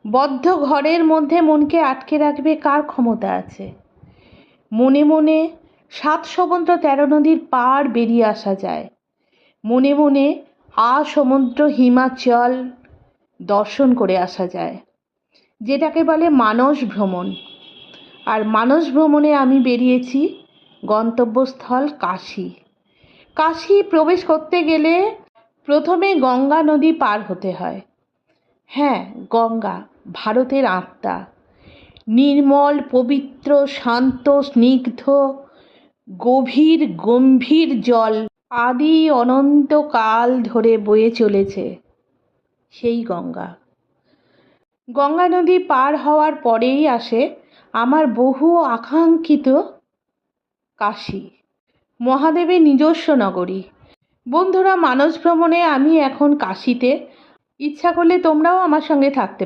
বদ্ধ ঘরের মধ্যে মনকে আটকে রাখবে কার ক্ষমতা আছে? মনে মনে 7 সমুদ্র 13 নদীর পার বেরিয়ে আসা যায়। মনে মনে সমুদ্র হিমাচল দর্শন করে আসা যায়, যেটাকে বলে মানস ভ্রমণ। আর মানস ভ্রমণে আমি বেরিয়েছি গন্তব্যস্থল কাশী। কাশী প্রবেশ করতে গেলে প্রথমে গঙ্গা নদী পার হতে হয়। হ্যাঁ, গঙ্গা ভারতের আত্মা, নির্মল, পবিত্র, শান্ত, স্নিগ্ধ, গভীর গম্ভীর জল আদি অনন্তকাল ধরে বয়ে চলেছে সেই গঙ্গা। গঙ্গা নদী পার হওয়ার পরেই আসে আমার বহু আকাঙ্ক্ষিত কাশী, মহাদেবের নিজস্ব নগরী। বন্ধুরা, মানস ভ্রমণে আমি এখন কাশীতে। ইচ্ছা করলে তোমরাও আমার সঙ্গে থাকতে